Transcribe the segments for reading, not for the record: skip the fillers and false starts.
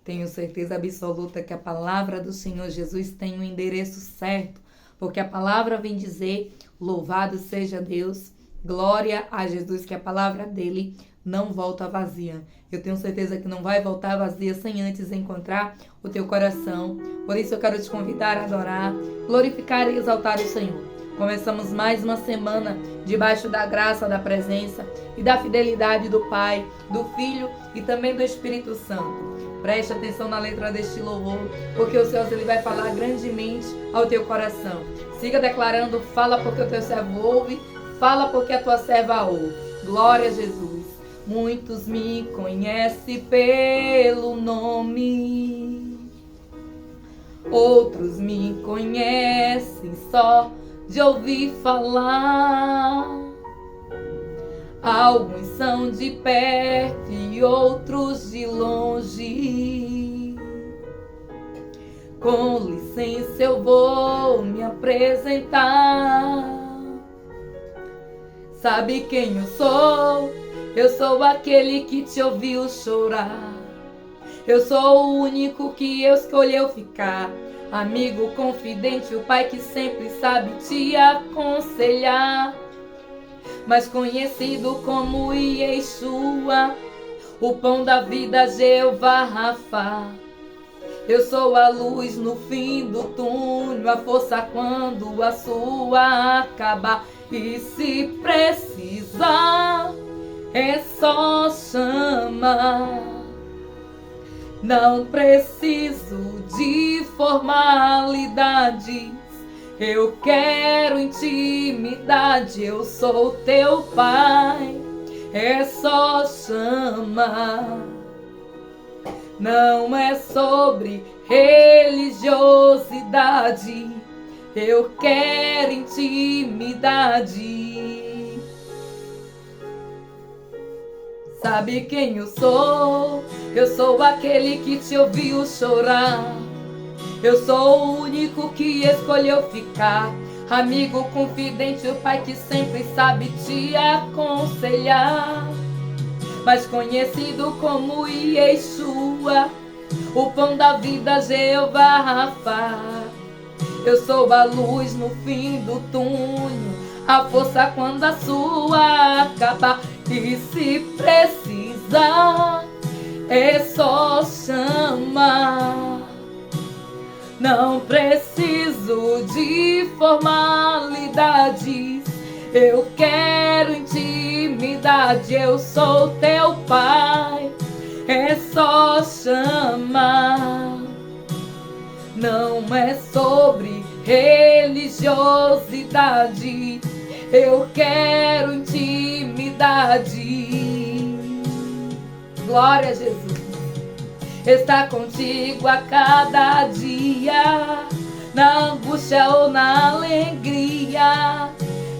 Tenho certeza absoluta que a palavra do Senhor Jesus tem o endereço certo, porque a palavra vem dizer: louvado seja Deus, glória a Jesus, que a palavra dele não volta vazia. Eu tenho certeza que não vai voltar vazia sem antes encontrar o teu coração. Por isso eu quero te convidar a adorar, glorificar e exaltar o Senhor. Começamos mais uma semana debaixo da graça, da presença e da fidelidade do Pai, do Filho e também do Espírito Santo. Preste atenção na letra deste louvor, porque o Senhor ele vai falar grandemente ao teu coração. Siga declarando: fala porque o teu servo ouve, fala porque a tua serva ouve. Glória a Jesus. Muitos me conhecem pelo nome, outros me conhecem só de ouvir falar. Alguns são de perto e outros de longe. Com licença eu vou me apresentar. Sabe quem eu sou? Eu sou aquele que te ouviu chorar. Eu sou o único que escolheu ficar. Amigo confidente, o pai que sempre sabe te aconselhar. Mas conhecido como Yeshua, o pão da vida, Jeová Rafa. Eu sou a luz no fim do túnel, a força quando a sua acabar. E se precisar, é só chamar. Não preciso de formalidades, eu quero intimidade, eu sou teu pai, é só chamar. Não é sobre religiosidade, eu quero intimidade. Sabe quem eu sou? Eu sou aquele que te ouviu chorar. Eu sou o único que escolheu ficar. Amigo confidente, o pai que sempre sabe te aconselhar. Mas conhecido como Yeshua, o pão da vida, Jeová Rafa. Eu sou a luz no fim do túnel, a força quando a sua acabar. E se precisar, é só chamar. Não preciso de formalidades, eu quero intimidade, eu sou teu pai, é só chamar. Não é sobre religiosidade, eu quero intimidade. Glória a Jesus. Está contigo a cada dia, na angústia ou na alegria,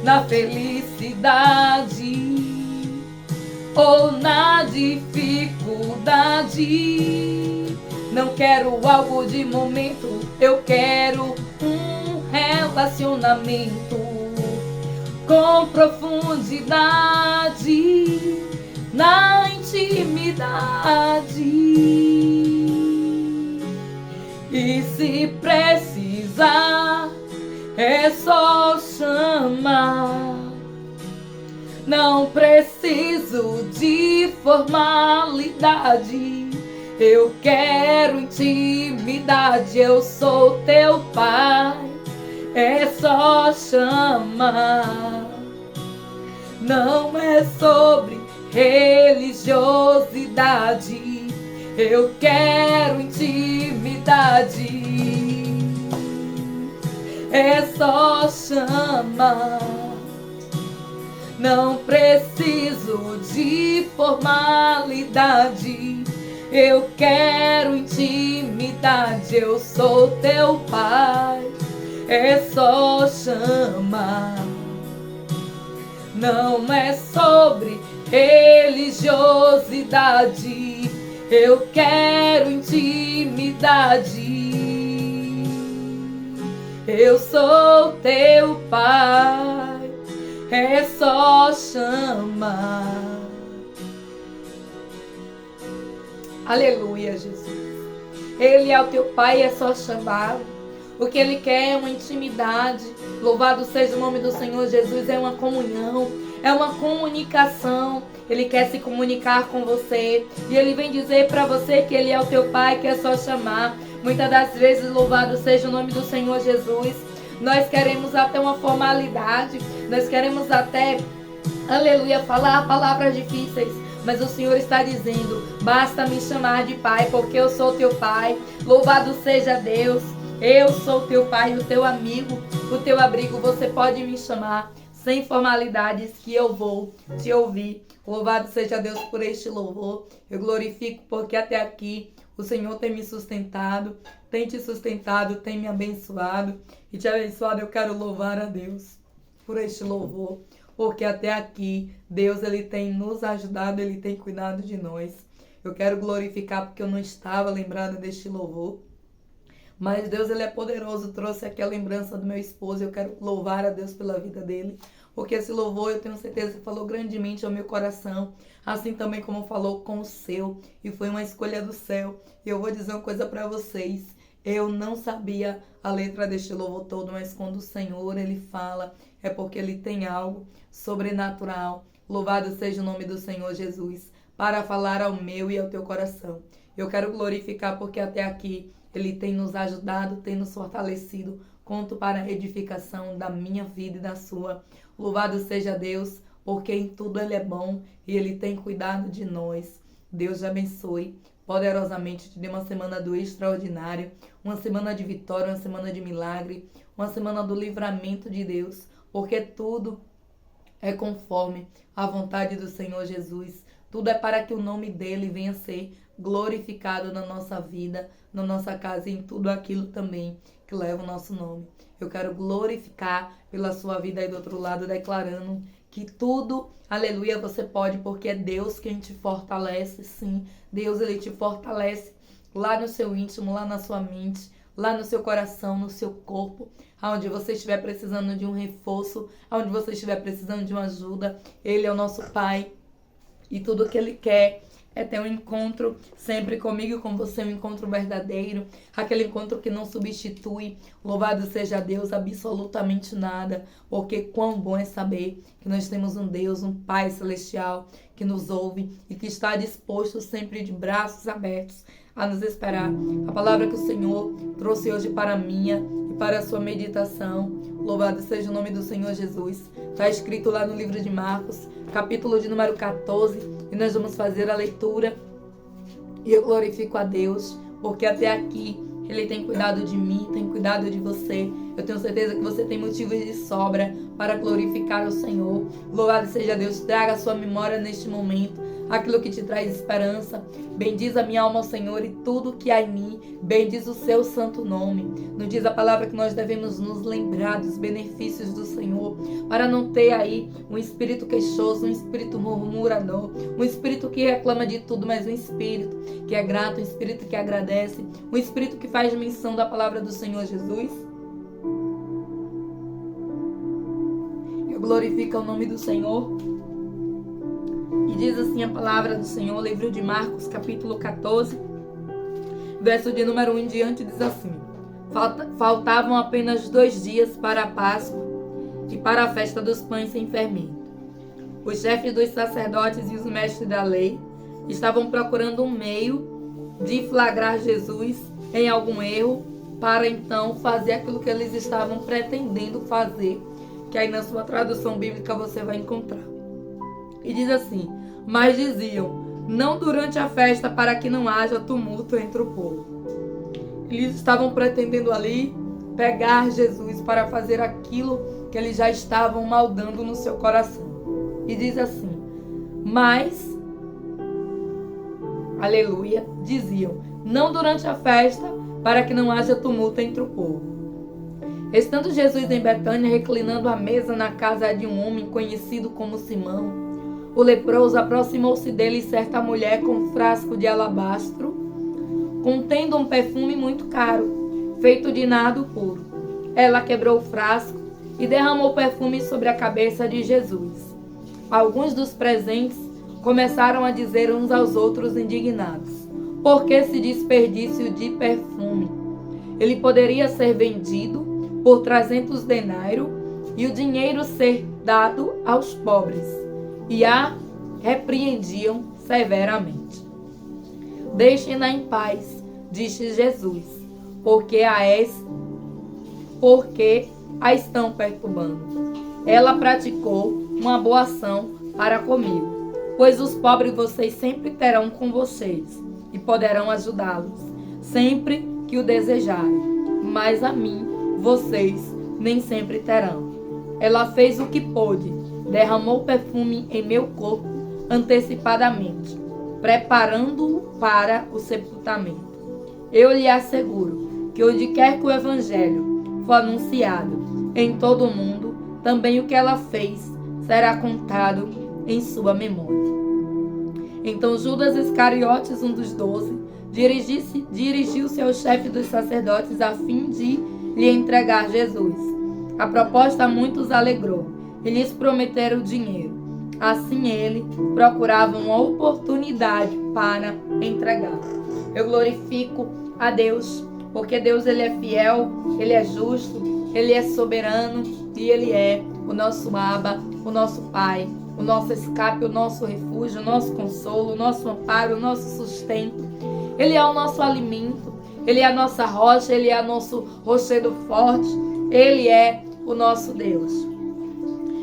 na felicidade ou na dificuldade. Não quero algo de momento, eu quero um relacionamento com profundidade, na intimidade. E se precisar, é só chamar. Não preciso de formalidade, eu quero intimidade, eu sou teu pai, é só chamar. Não é sobre religiosidade, eu quero intimidade, é só chamar. Não preciso de formalidade, eu quero intimidade, eu sou teu pai, é só chamar. Não é sobre religiosidade, eu quero intimidade, eu sou teu pai, é só chamar. Aleluia, Jesus. Ele é o teu Pai, é só chamá-lo. O que Ele quer é uma intimidade. Louvado seja o nome do Senhor Jesus. É uma comunhão, é uma comunicação. Ele quer se comunicar com você. E Ele vem dizer para você que Ele é o teu Pai, que é só chamar. Muitas das vezes, louvado seja o nome do Senhor Jesus, nós queremos até uma formalidade. Nós queremos até, aleluia, falar palavras difíceis. Mas o Senhor está dizendo: basta me chamar de Pai, porque eu sou teu Pai. Louvado seja Deus. Eu sou o teu Pai, o teu amigo, o teu abrigo. Você pode me chamar sem formalidades, que eu vou te ouvir. Louvado seja Deus por este louvor. Eu glorifico porque até aqui o Senhor tem me sustentado, tem te sustentado, tem me abençoado. E te abençoado, eu quero louvar a Deus por este louvor, porque até aqui Deus, Ele tem nos ajudado, Ele tem cuidado de nós. Eu quero glorificar porque eu não estava lembrada deste louvor. Mas Deus, Ele é poderoso, trouxe aqui a lembrança do meu esposo. Eu quero louvar a Deus pela vida dele, porque esse louvor, eu tenho certeza que falou grandemente ao meu coração, assim também como falou com o seu, e foi uma escolha do céu. E eu vou dizer uma coisa para vocês: eu não sabia a letra deste louvor todo, mas quando o Senhor, Ele fala, é porque Ele tem algo sobrenatural. Louvado seja o nome do Senhor Jesus, para falar ao meu e ao teu coração. Eu quero glorificar porque até aqui Ele tem nos ajudado, tem nos fortalecido. Conto para a edificação da minha vida e da sua. Louvado seja Deus, porque em tudo Ele é bom e Ele tem cuidado de nós. Deus te abençoe poderosamente, te dê uma semana do extraordinário, uma semana de vitória, uma semana de milagre, uma semana do livramento de Deus, porque tudo é conforme a vontade do Senhor Jesus. Tudo é para que o nome dele venha a ser glorificado na nossa vida, na nossa casa e em tudo aquilo também que leva o nosso nome. Eu quero glorificar pela sua vida aí do outro lado, declarando que tudo, aleluia, você pode, porque é Deus quem te fortalece, sim. Deus, Ele te fortalece lá no seu íntimo, lá na sua mente, lá no seu coração, no seu corpo, aonde você estiver precisando de um reforço, aonde você estiver precisando de uma ajuda. Ele é o nosso Pai e tudo que Ele quer é ter um encontro sempre comigo e com você, um encontro verdadeiro, aquele encontro que não substitui, louvado seja Deus, absolutamente nada, porque quão bom é saber que nós temos um Deus, um Pai celestial, que nos ouve e que está disposto sempre de braços abertos a nos esperar. A palavra que o Senhor trouxe hoje para a minha e para a sua meditação, louvado seja o nome do Senhor Jesus, está escrito lá no livro de Marcos, capítulo de número 14, e nós vamos fazer a leitura. E eu glorifico a Deus, porque até aqui Ele tem cuidado de mim, tem cuidado de você. Eu tenho certeza que você tem motivos de sobra para glorificar o Senhor. Louvado seja Deus, traga a sua memória neste momento aquilo que te traz esperança. Bendiz a minha alma ao Senhor e tudo que há em mim, bendiz o seu santo nome. Nos diz a palavra que nós devemos nos lembrar dos benefícios do Senhor, para não ter aí um espírito queixoso, um espírito murmurador, um espírito que reclama de tudo, mas um espírito que é grato, um espírito que agradece, um espírito que faz menção da palavra do Senhor Jesus. Eu glorifico o nome do Senhor. E diz assim a palavra do Senhor, livro de Marcos, capítulo 14, verso de número 1 em diante, diz assim: Faltavam apenas 2 dias para a Páscoa e para a festa dos pães sem fermento. Os chefes dos sacerdotes e os mestres da lei estavam procurando um meio de flagrar Jesus em algum erro, para então fazer aquilo que eles estavam pretendendo fazer, que aí na sua tradução bíblica você vai encontrar. E diz assim: mas diziam, não durante a festa, para que não haja tumulto entre o povo. Eles estavam pretendendo ali pegar Jesus para fazer aquilo que eles já estavam maldando no seu coração. E diz assim: mas, aleluia, diziam, não durante a festa, para que não haja tumulto entre o povo. Estando Jesus em Betânia, reclinando à mesa na casa de um homem conhecido como Simão, o leproso aproximou-se dele certa mulher com um frasco de alabastro, contendo um perfume muito caro, feito de nardo puro. Ela quebrou o frasco e derramou o perfume sobre a cabeça de Jesus. Alguns dos presentes começaram a dizer uns aos outros indignados: por que esse desperdício de perfume? Ele poderia ser vendido por 300 denários e o dinheiro ser dado aos pobres. E a repreendiam severamente. Deixem-na em paz, disse Jesus, porque a estão perturbando. Ela praticou uma boa ação para comigo, pois os pobres vocês sempre terão com vocês e poderão ajudá-los, sempre que o desejarem, mas a mim vocês nem sempre terão. Ela fez o que pôde, derramou perfume em meu corpo antecipadamente, preparando-o para o sepultamento. Eu lhe asseguro que onde quer que o evangelho for anunciado em todo o mundo, também o que ela fez será contado em sua memória. Então Judas Iscariotes, um dos 12, dirigiu-se ao chefe dos sacerdotes a fim de lhe entregar Jesus. A proposta muitos alegrou e lhes prometeram dinheiro. Assim ele procurava uma oportunidade para entregar. Eu glorifico a Deus, porque Deus ele é fiel, ele é justo, ele é soberano e ele é o nosso Abba, o nosso Pai, o nosso escape, o nosso refúgio, o nosso consolo, o nosso amparo, o nosso sustento. Ele é o nosso alimento, ele é a nossa rocha, ele é o nosso rochedo forte, ele é o nosso Deus.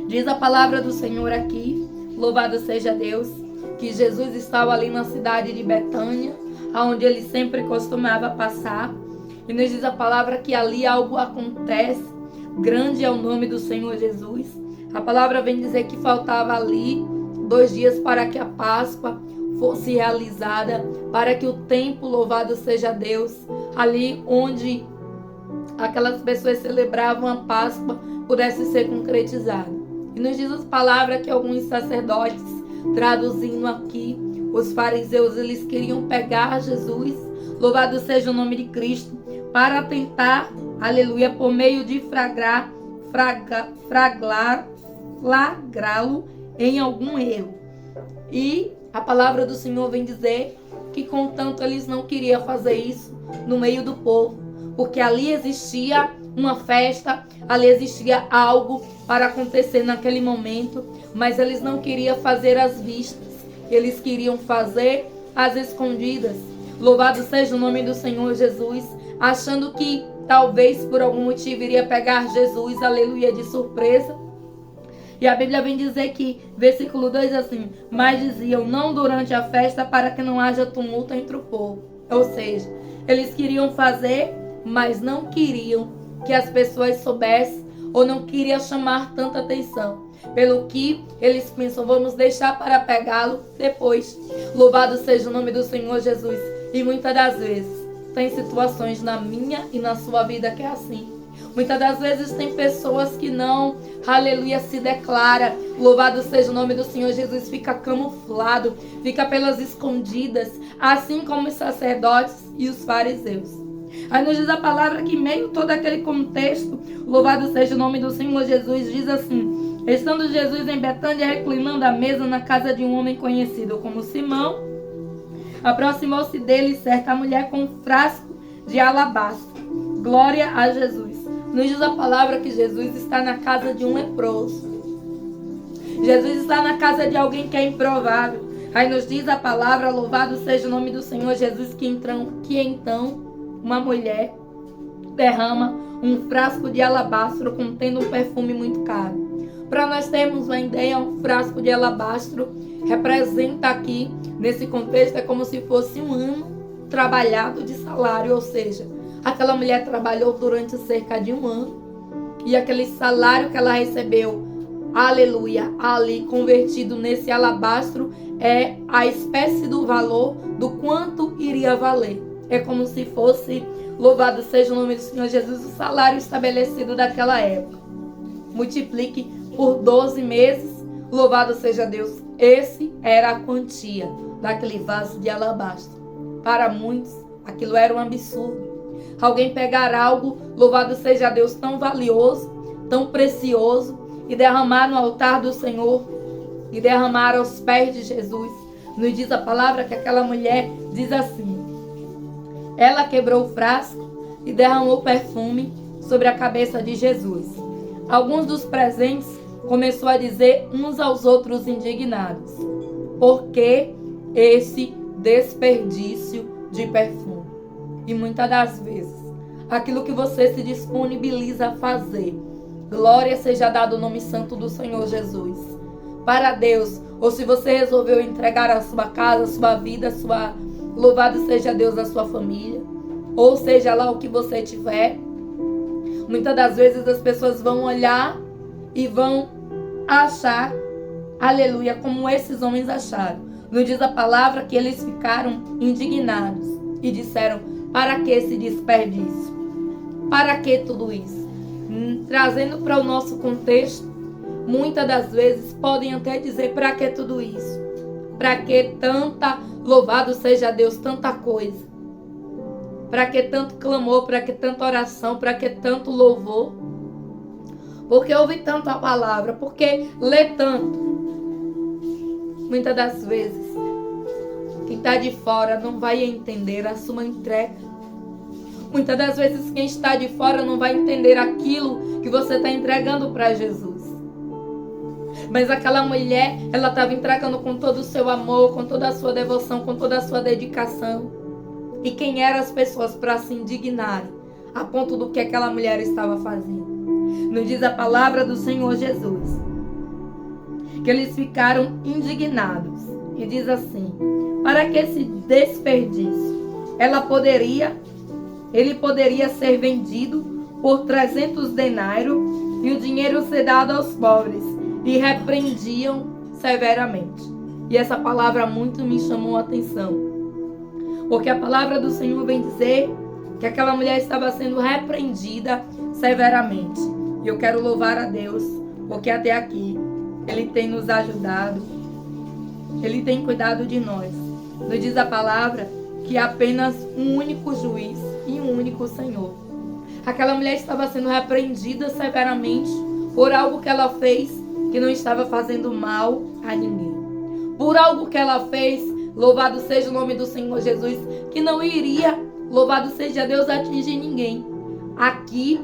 Diz a palavra do Senhor aqui, louvado seja Deus, que Jesus estava ali na cidade de Betânia, onde ele sempre costumava passar. E nos diz a palavra que ali algo acontece, grande é o nome do Senhor Jesus. A palavra vem dizer que faltava ali 2 dias para que a Páscoa fosse realizada, para que o templo, louvado seja Deus, ali onde aquelas pessoas celebravam a Páscoa, pudesse ser concretizado. E nos diz as palavras que alguns sacerdotes, traduzindo aqui, os fariseus, eles queriam pegar Jesus, louvado seja o nome de Cristo, para tentar, aleluia, por meio de flagrá-lo em algum erro. E a palavra do Senhor vem dizer que, contanto, eles não queriam fazer isso no meio do povo, porque ali existia uma festa, ali existia algo para acontecer naquele momento, mas eles não queriam fazer às vistas, eles queriam fazer às escondidas. Louvado seja o nome do Senhor Jesus, achando que talvez por algum motivo iria pegar Jesus, aleluia, de surpresa. E a Bíblia vem dizer que, versículo 2 assim, mas diziam, não durante a festa, para que não haja tumulto entre o povo. Ou seja, eles queriam fazer, mas não queriam que as pessoas soubessem, ou não queriam chamar tanta atenção. Pelo que eles pensam, vamos deixar para pegá-lo depois. Louvado seja o nome do Senhor Jesus. E muitas das vezes, tem situações na minha e na sua vida que é assim. Muitas das vezes tem pessoas que não, aleluia, se declara, louvado seja o nome do Senhor Jesus, fica camuflado, fica pelas escondidas, assim como os sacerdotes e os fariseus. Aí nos diz a palavra que, em meio a todo aquele contexto, louvado seja o nome do Senhor Jesus, diz assim, estando Jesus em Betânia, reclinando à mesa na casa de um homem conhecido como Simão, aproximou-se dele certa mulher com um frasco de alabastro. Glória a Jesus. Nos diz a palavra que Jesus está na casa de um leproso. Jesus está na casa de alguém que é improvável. Aí nos diz a palavra, louvado seja o nome do Senhor Jesus, que então uma mulher derrama um frasco de alabastro contendo um perfume muito caro. Para nós termos uma ideia, um frasco de alabastro representa aqui, nesse contexto, é como se fosse um ano trabalhado de salário, ou seja, aquela mulher trabalhou durante cerca de 1 ano e aquele salário que ela recebeu, aleluia, ali convertido nesse alabastro, é a espécie do valor do quanto iria valer. É como se fosse, louvado seja o nome do Senhor Jesus, o salário estabelecido daquela época. Multiplique por 12 meses, louvado seja Deus. Esse era a quantia daquele vaso de alabastro. Para muitos, aquilo era um absurdo. Alguém pegar algo, louvado seja Deus, tão valioso, tão precioso, e derramar no altar do Senhor, e derramar aos pés de Jesus. Nos diz a palavra que aquela mulher diz assim, ela quebrou o frasco e derramou perfume sobre a cabeça de Jesus. Alguns dos presentes começaram a dizer uns aos outros indignados: por que esse desperdício de perfume? E muitas das vezes, aquilo que você se disponibiliza a fazer, glória seja dado o nome santo do Senhor Jesus, para Deus, ou se você resolveu entregar a sua casa, a sua vida, louvado seja Deus, a sua família, ou seja lá o que você tiver, muitas das vezes as pessoas vão olhar e vão achar, aleluia, como esses homens acharam. Nos diz a palavra que eles ficaram indignados e disseram: para que esse desperdício? Para que tudo isso? Trazendo para o nosso contexto, muitas das vezes podem até dizer: para que tudo isso? Para que tanta, louvado seja Deus, tanta coisa? Para que tanto clamor? Para que tanta oração? Para que tanto louvor? Porque ouve tanto a palavra? Porque lê tanto? Muitas das vezes, quem está de fora não vai entender a sua entrega. Muitas das vezes, quem está de fora não vai entender aquilo que você está entregando para Jesus. Mas aquela mulher, ela estava entregando com todo o seu amor, com toda a sua devoção, com toda a sua dedicação. E quem eram as pessoas para se indignarem a ponto do que aquela mulher estava fazendo? Nos diz a palavra do Senhor Jesus que eles ficaram indignados. E diz assim: para que esse desperdício? Ele poderia ser vendido por 300 denários e o dinheiro ser dado aos pobres. E repreendiam severamente. E essa palavra muito me chamou a atenção, porque a palavra do Senhor vem dizer que aquela mulher estava sendo repreendida severamente. E eu quero louvar a Deus, porque até aqui Ele tem nos ajudado, Ele tem cuidado de nós. Nos diz a palavra que há apenas um único juiz e um único Senhor. Aquela mulher estava sendo repreendida severamente por algo que ela fez que não estava fazendo mal a ninguém. Por algo que ela fez, louvado seja o nome do Senhor Jesus, que não iria, louvado seja Deus, atingir ninguém. Aqui,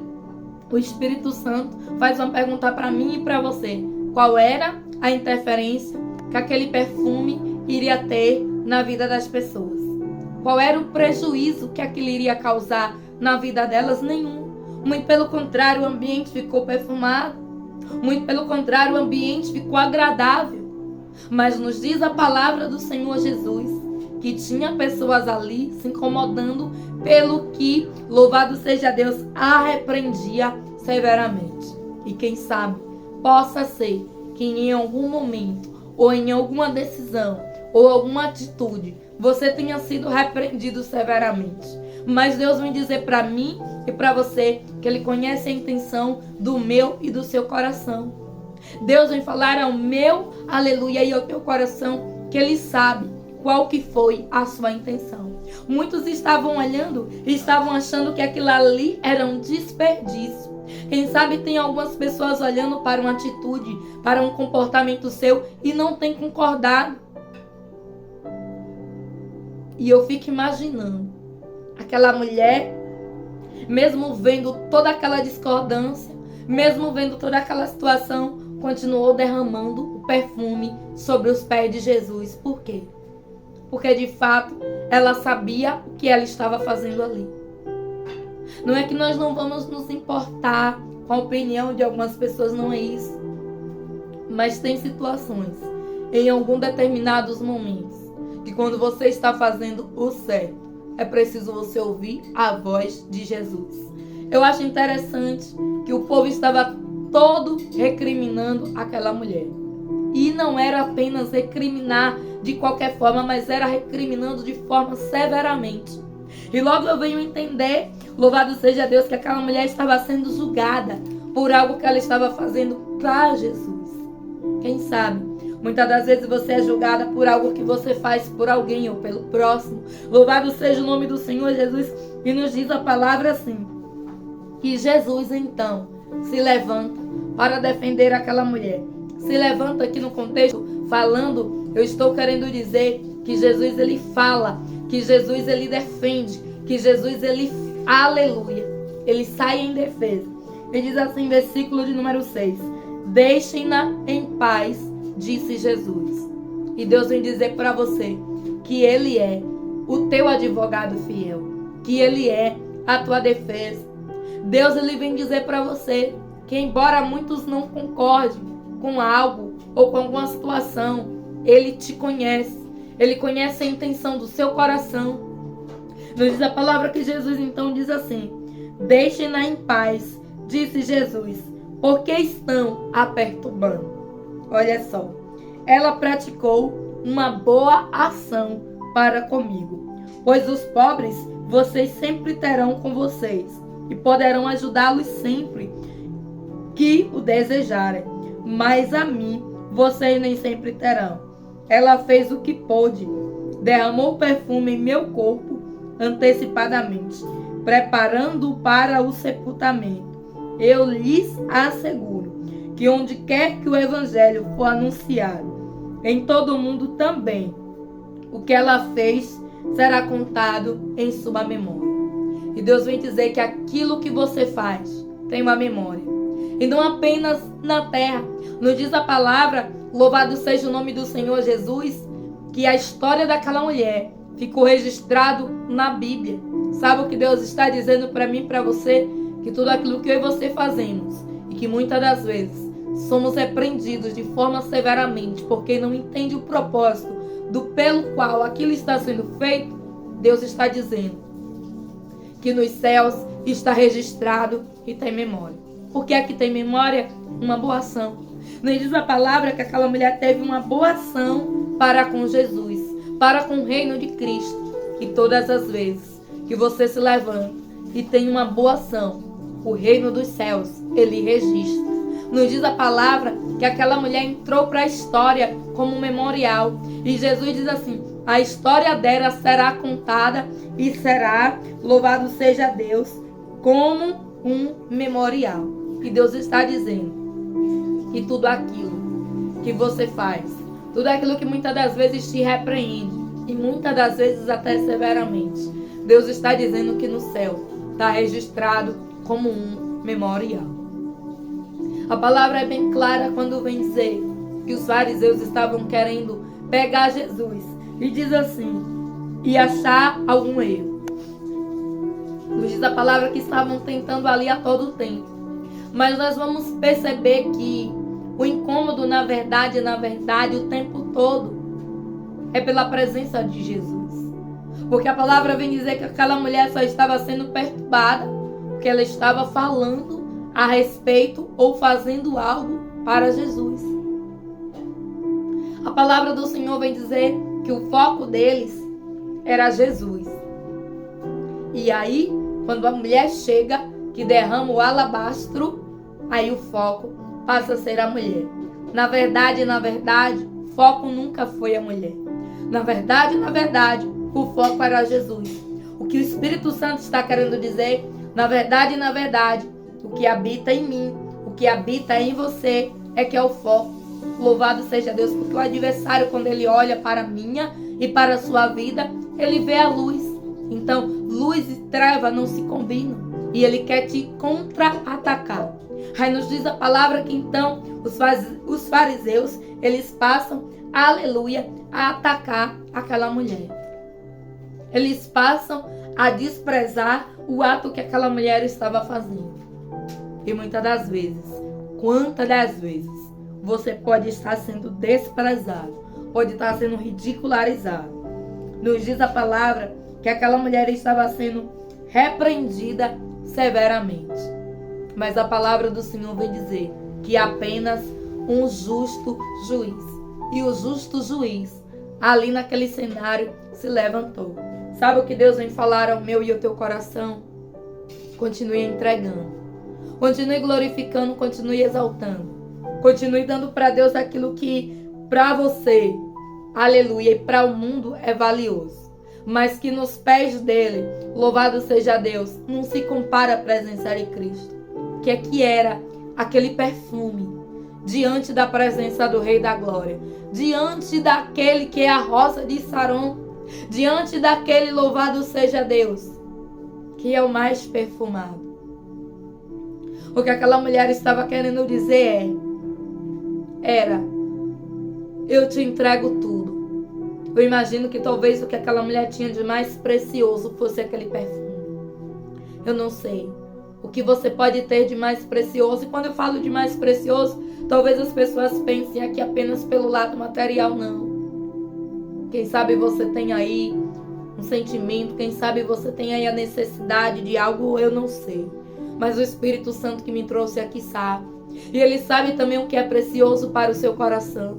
o Espírito Santo faz uma pergunta para mim e para você: qual era a interferência que aquele perfume iria ter na vida das pessoas? Qual era o prejuízo que aquilo iria causar na vida delas? Nenhum. Muito pelo contrário, o ambiente ficou perfumado. Muito pelo contrário, o ambiente ficou agradável. Mas nos diz a palavra do Senhor Jesus que tinha pessoas ali se incomodando pelo que, louvado seja Deus, a repreendia severamente. E quem sabe, possa ser que em algum momento, ou em alguma decisão, ou alguma atitude, você tenha sido repreendido severamente. Mas Deus vem dizer para mim e para você que Ele conhece a intenção do meu e do seu coração. Deus vem falar ao meu, aleluia, e ao teu coração, que Ele sabe qual que foi a sua intenção. Muitos estavam olhando e estavam achando que aquilo ali era um desperdício. Quem sabe tem algumas pessoas olhando para uma atitude, para um comportamento seu e não tem concordado. E eu fico imaginando aquela mulher, mesmo vendo toda aquela discordância, mesmo vendo toda aquela situação, continuou derramando o perfume sobre os pés de Jesus. Por quê? Porque de fato ela sabia o que ela estava fazendo ali. Não é que nós não vamos nos importar com a opinião de algumas pessoas, não é isso. Mas tem situações, em alguns determinados momentos, que quando você está fazendo o certo, é preciso você ouvir a voz de Jesus. Eu acho interessante que o povo estava todo recriminando aquela mulher. E não era apenas recriminar de qualquer forma, mas era recriminando de forma severamente. E logo eu venho entender, louvado seja Deus, que aquela mulher estava sendo julgada por algo que ela estava fazendo para Jesus. Quem sabe? Muitas das vezes você é julgada por algo que você faz por alguém ou pelo próximo. Louvado seja o nome do Senhor Jesus. E nos diz a palavra assim, que Jesus então se levanta para defender aquela mulher. Se levanta aqui no contexto falando, eu estou querendo dizer que Jesus ele fala, que Jesus ele defende, que Jesus, aleluia, ele sai em defesa. Ele diz assim, versículo de número 6, deixem-na em paz, disse Jesus. E Deus vem dizer para você que ele é o teu advogado fiel, que ele é a tua defesa. Deus, ele vem dizer para você que, embora muitos não concordem com algo ou com alguma situação, ele te conhece. Ele conhece a intenção do seu coração. Nos diz a palavra que Jesus então diz assim, deixem-na em paz, disse Jesus, porque estão a perturbando. Olha só, ela praticou uma boa ação para comigo, pois os pobres vocês sempre terão com vocês e poderão ajudá-los sempre que o desejarem, mas a mim vocês nem sempre terão. Ela fez o que pôde, derramou perfume em meu corpo antecipadamente, preparando-o para o sepultamento. Eu lhes asseguro que onde quer que o evangelho for anunciado, em todo o mundo também, o que ela fez será contado em sua memória. E Deus vem dizer que aquilo que você faz tem uma memória. E não apenas na terra. Nos diz a palavra, louvado seja o nome do Senhor Jesus, que a história daquela mulher ficou registrado na Bíblia. Sabe o que Deus está dizendo para mim e para você? Que tudo aquilo que eu e você fazemos, e que muitas das vezes somos repreendidos de forma severamente, porque não entende o propósito pelo qual aquilo está sendo feito, Deus está dizendo que nos céus está registrado e tem memória. Por que é que tem memória? Uma boa ação. Nos diz a palavra que aquela mulher teve uma boa ação para com Jesus, para com o reino de Cristo. E todas as vezes que você se levanta e tem uma boa ação, o reino dos céus, ele registra. Nos diz a palavra que aquela mulher entrou para a história como um memorial. E Jesus diz assim, a história dela será contada e será, louvado seja Deus, como um memorial. E Deus está dizendo que tudo aquilo que você faz, tudo aquilo que muitas das vezes te repreende, e muitas das vezes até severamente, Deus está dizendo que no céu está registrado como um memorial. A palavra é bem clara quando vem dizer que os fariseus estavam querendo pegar Jesus. E diz assim, e achar algum erro. Nos diz a palavra que estavam tentando ali a todo tempo. Mas nós vamos perceber que o incômodo, na verdade, o tempo todo, é pela presença de Jesus. Porque a palavra vem dizer que aquela mulher só estava sendo perturbada porque ela estava falando a respeito ou fazendo algo para Jesus. A palavra do Senhor vem dizer que o foco deles era Jesus. E aí, quando a mulher chega, que derrama o alabastro, aí o foco passa a ser a mulher. Na verdade, o foco nunca foi a mulher. Na verdade, o foco era Jesus. O que o Espírito Santo está querendo dizer, na verdade, o que habita em mim, o que habita em você, é que é o foco. Louvado seja Deus, porque o adversário, quando ele olha para a minha e para a sua vida, ele vê a luz. Então, luz e treva não se combinam. E ele quer te contra-atacar. Aí nos diz a palavra que então os fariseus, eles passam, aleluia, a atacar aquela mulher. Eles passam a desprezar o ato que aquela mulher estava fazendo. E muitas das vezes, quantas das vezes, você pode estar sendo desprezado, pode estar sendo ridicularizado. Nos diz a palavra que aquela mulher estava sendo repreendida severamente. Mas a palavra do Senhor vem dizer que apenas um justo juiz. E o justo juiz, ali naquele cenário, se levantou. Sabe o que Deus vem falar ao meu e ao teu coração? Continue entregando. Continue glorificando, continue exaltando. Continue dando para Deus aquilo que para você, aleluia, e para o mundo é valioso. Mas que nos pés dele, louvado seja Deus, não se compara a presença de Cristo. Que era aquele perfume diante da presença do Rei da Glória. Diante daquele que é a rosa de Saron. Diante daquele, louvado seja Deus, que é o mais perfumado. O que aquela mulher estava querendo dizer era: eu te entrego tudo. Eu imagino que talvez o que aquela mulher tinha de mais precioso fosse aquele perfume. Eu não sei o que você pode ter de mais precioso. E quando eu falo de mais precioso, talvez as pessoas pensem aqui apenas pelo lado material, não. Quem sabe você tem aí um sentimento, quem sabe você tem aí a necessidade de algo, eu não sei. Mas o Espírito Santo que me trouxe aqui sabe. E Ele sabe também o que é precioso para o seu coração.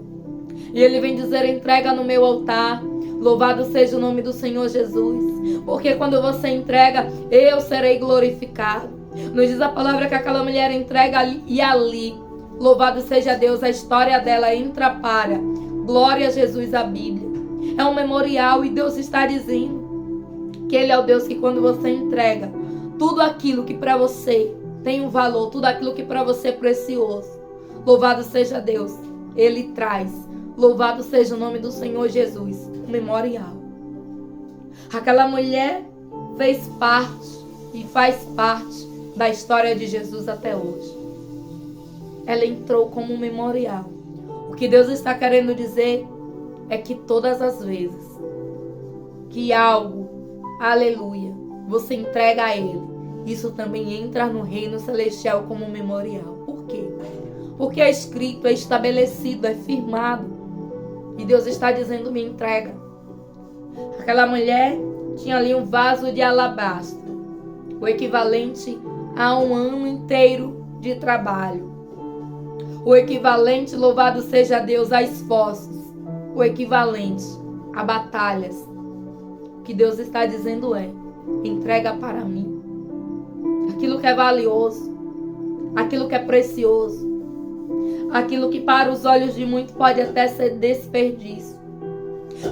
E Ele vem dizer: entrega no meu altar. Louvado seja o nome do Senhor Jesus. Porque quando você entrega, eu serei glorificado. Nos diz a palavra que aquela mulher entrega e ali, louvado seja Deus, a história dela entra para glória a Jesus, a Bíblia. É um memorial e Deus está dizendo que Ele é o Deus que quando você entrega tudo aquilo que para você tem um valor, tudo aquilo que para você é precioso, louvado seja Deus, Ele traz, louvado seja o nome do Senhor Jesus, um memorial. Aquela mulher fez parte e faz parte da história de Jesus até hoje. Ela entrou como um memorial. O que Deus está querendo dizer é que todas as vezes que algo, aleluia, você entrega a Ele, isso também entra no reino celestial como um memorial. Por quê? Porque é escrito, é estabelecido, é firmado. E Deus está dizendo: me entrega. Aquela mulher tinha ali um vaso de alabastro, o equivalente a um ano inteiro de trabalho. O equivalente, louvado seja Deus, a esforços. O equivalente a batalhas. O que Deus está dizendo é: entrega para mim aquilo que é valioso, aquilo que é precioso, aquilo que para os olhos de muitos pode até ser desperdício.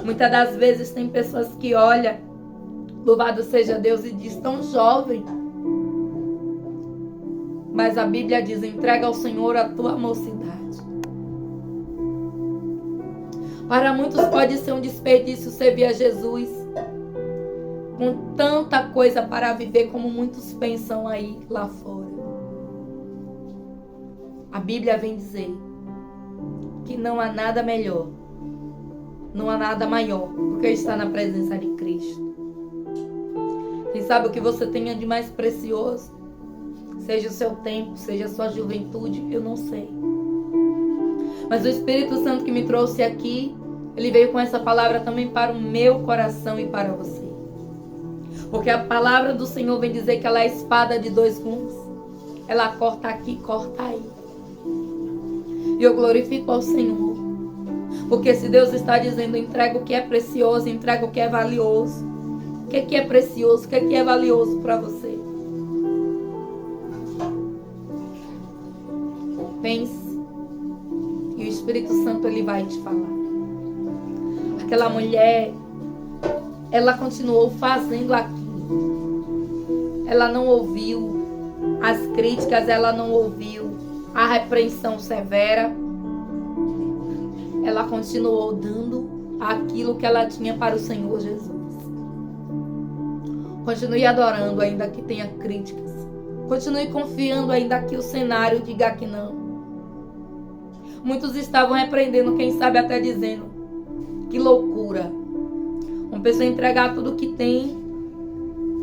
Muitas das vezes tem pessoas que olham, louvado seja Deus, e diz: tão jovem. Mas a Bíblia diz: entrega ao Senhor a tua mocidade. Para muitos pode ser um desperdício servir a Jesus, com tanta coisa para viver como muitos pensam aí lá fora. A Bíblia vem dizer que não há nada melhor, não há nada maior do que estar na presença de Cristo. Quem sabe o que você tenha de mais precioso, seja o seu tempo, seja a sua juventude, eu não sei. Mas o Espírito Santo que me trouxe aqui, ele veio com essa palavra também para o meu coração e para você. Porque a palavra do Senhor vem dizer que ela é a espada de dois gumes. Ela corta aqui, corta aí. E eu glorifico ao Senhor. Porque se Deus está dizendo: entrega o que é precioso, entrega o que é valioso. O que é precioso, o que é valioso para você? Pense. E o Espírito Santo, ele vai te falar. Aquela mulher, ela continuou fazendo aquilo. Ela não ouviu as críticas, ela não ouviu a repreensão severa. Ela continuou dando aquilo que ela tinha para o Senhor Jesus. Continue adorando, ainda que tenha críticas. Continue confiando, ainda que o cenário diga que não. Muitos estavam repreendendo, quem sabe até dizendo: que loucura. Uma pessoa entregar tudo que tem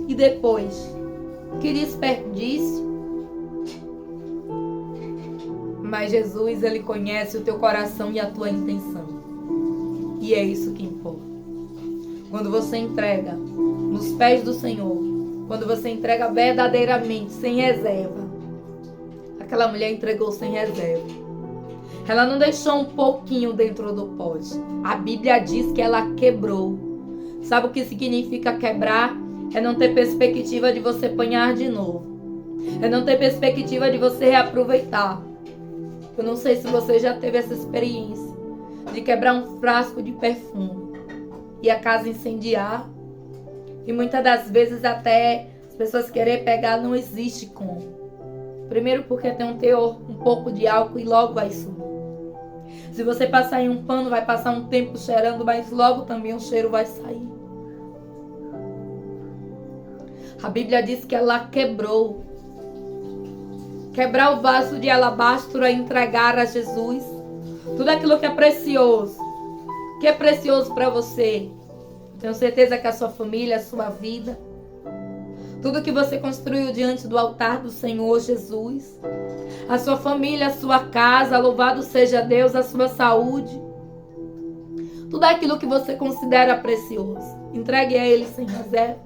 e depois, que desperdício. Mas Jesus, ele conhece o teu coração e a tua intenção. E é isso que importa. Quando você entrega nos pés do Senhor, quando você entrega verdadeiramente, sem reserva. Aquela mulher entregou sem reserva. Ela não deixou um pouquinho dentro do pote. A Bíblia diz que ela quebrou. Sabe o que significa quebrar? É não ter perspectiva de você apanhar de novo. É não ter perspectiva de você reaproveitar. Eu não sei se você já teve essa experiência de quebrar um frasco de perfume e a casa incendiar. E muitas das vezes até as pessoas querem pegar, não existe como. Primeiro porque tem um teor, um pouco de álcool e logo vai sumir. Se você passar em um pano, vai passar um tempo cheirando, mas logo também o cheiro vai sair. A Bíblia diz que ela quebrou. Quebrar o vaso de alabastro é entregar a Jesus. Tudo aquilo que é precioso para você. Tenho certeza que a sua família, a sua vida, tudo que você construiu diante do altar do Senhor Jesus, a sua família, a sua casa, louvado seja Deus, a sua saúde, tudo aquilo que você considera precioso, entregue a Ele sem reserva.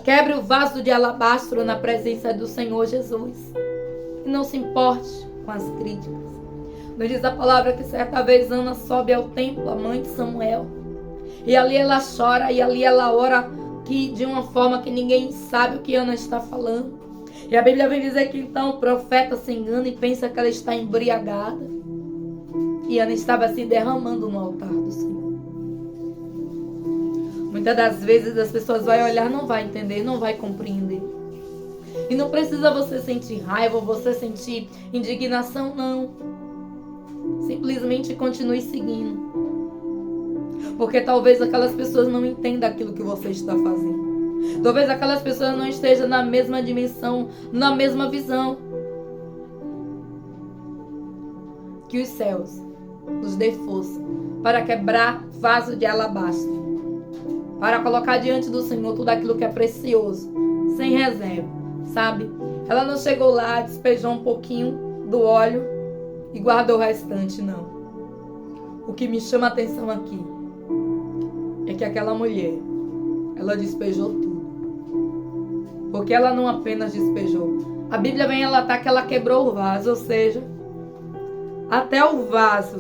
Quebre o vaso de alabastro na presença do Senhor Jesus. E não se importe com as críticas. Nos diz a palavra que certa vez Ana sobe ao templo, a mãe de Samuel. E ali ela chora, e ali ela ora de uma forma que ninguém sabe o que Ana está falando. E a Bíblia vem dizer que então o profeta se engana e pensa que ela está embriagada. E Ana estava se derramando no altar do Senhor. Muitas das vezes as pessoas vão olhar, não vai entender, não vai compreender. E não precisa você sentir raiva, você sentir indignação, não. Simplesmente continue seguindo. Porque talvez aquelas pessoas não entendam aquilo que você está fazendo. Talvez aquelas pessoas não estejam na mesma dimensão, na mesma visão. Que os céus nos dê força para quebrar vaso de alabastro. Para colocar diante do Senhor tudo aquilo que é precioso, sem reserva. Sabe? Ela não chegou lá, despejou um pouquinho do óleo e guardou o restante, não. O que me chama a atenção aqui é que aquela mulher, ela despejou tudo. Porque ela não apenas despejou. A Bíblia vem relatar que ela quebrou o vaso, ou seja, até o vaso,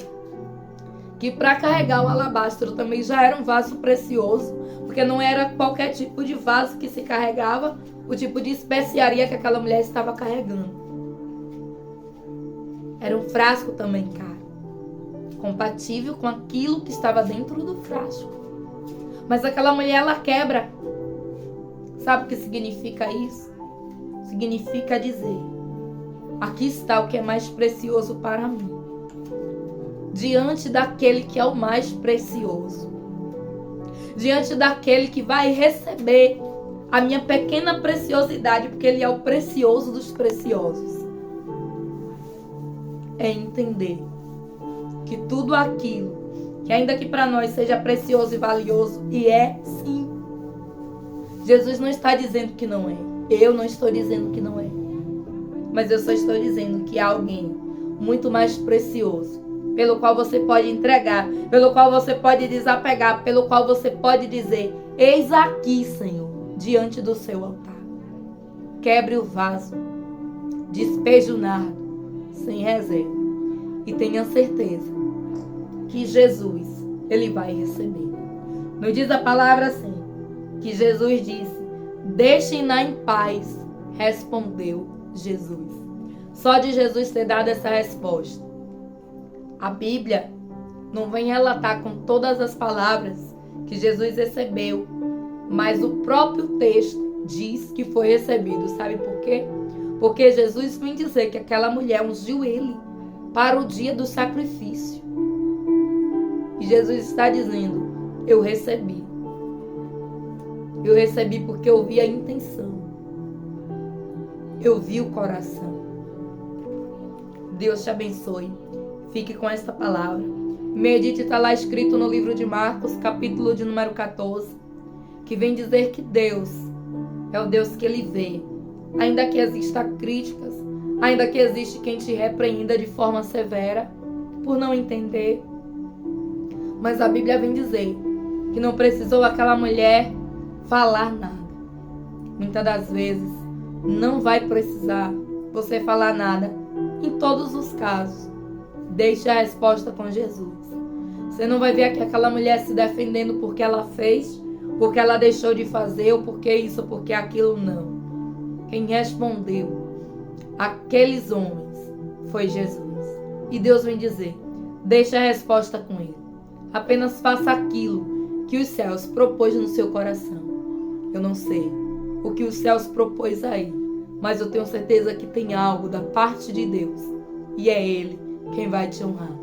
que para carregar o alabastro também já era um vaso precioso, porque não era qualquer tipo de vaso que se carregava o tipo de especiaria que aquela mulher estava carregando. Era um frasco também caro, compatível com aquilo que estava dentro do frasco. Mas aquela mulher, ela quebra. Sabe o que significa isso? Significa dizer: aqui está o que é mais precioso para mim, diante daquele que é o mais precioso, diante daquele que vai receber a minha pequena preciosidade, porque Ele é o precioso dos preciosos. É entender que tudo aquilo que ainda que para nós seja precioso e valioso, e é sim. Jesus não está dizendo que não é. Eu não estou dizendo que não é. Mas eu só estou dizendo que há alguém muito mais precioso, pelo qual você pode entregar, pelo qual você pode desapegar, pelo qual você pode dizer: eis aqui, Senhor, diante do seu altar. Quebre o vaso, despeje o nardo, sem reserva, e tenha certeza que Jesus, Ele vai receber. Nos diz a palavra assim, que Jesus disse: deixem-na em paz, respondeu Jesus. Só de Jesus ter dado essa resposta. A Bíblia não vem relatar com todas as palavras que Jesus recebeu, mas o próprio texto diz que foi recebido. Sabe por quê? Porque Jesus vem dizer que aquela mulher ungiu Ele para o dia do sacrifício. E Jesus está dizendo: eu recebi. Eu recebi porque eu vi a intenção. Eu vi o coração. Deus te abençoe. Fique com esta palavra. Medite, está lá escrito no livro de Marcos, capítulo de número 14, que vem dizer que Deus é o Deus que Ele vê. Ainda que existam críticas, ainda que existe quem te repreenda de forma severa por não entender. Mas a Bíblia vem dizer que não precisou aquela mulher falar nada. Muitas das vezes não vai precisar você falar nada em todos os casos. Deixe a resposta com Jesus. Você não vai ver aqui aquela mulher se defendendo porque ela fez, porque ela deixou de fazer, ou porque isso, porque aquilo, não. Quem respondeu aqueles homens foi Jesus. E Deus vem dizer: deixe a resposta com Ele. Apenas faça aquilo que os céus propôs no seu coração. Eu não sei o que os céus propôs aí, mas eu tenho certeza que tem algo da parte de Deus. E é Ele quem vai te honrar.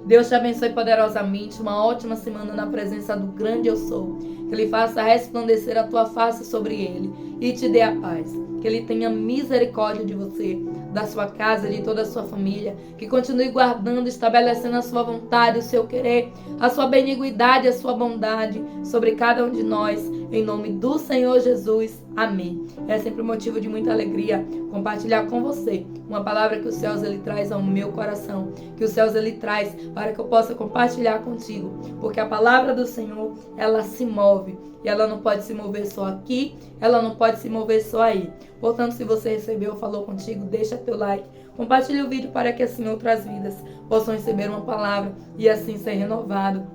Deus te abençoe poderosamente. Uma ótima semana na presença do grande eu sou. Que Ele faça resplandecer a tua face sobre ele. e te dê a paz. Que Ele tenha misericórdia de você, da sua casa, de toda a sua família. Que continue guardando, estabelecendo a sua vontade, o seu querer, a sua benignidade, a sua bondade sobre cada um de nós. Em nome do Senhor Jesus. Amém. É sempre um motivo de muita alegria compartilhar com você uma palavra que os céus Ele traz ao meu coração, que os céus Ele traz para que eu possa compartilhar contigo, porque a palavra do Senhor, ela se move, e ela não pode se mover só aqui, ela não pode se mover só aí. Portanto, se você recebeu ou falou contigo, deixa teu like, compartilhe o vídeo para que assim outras vidas possam receber uma palavra e assim ser renovado,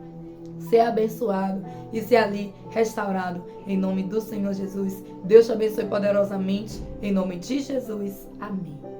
ser abençoado e ser ali restaurado. Em nome do Senhor Jesus. Deus te abençoe poderosamente. Em nome de Jesus. Amém.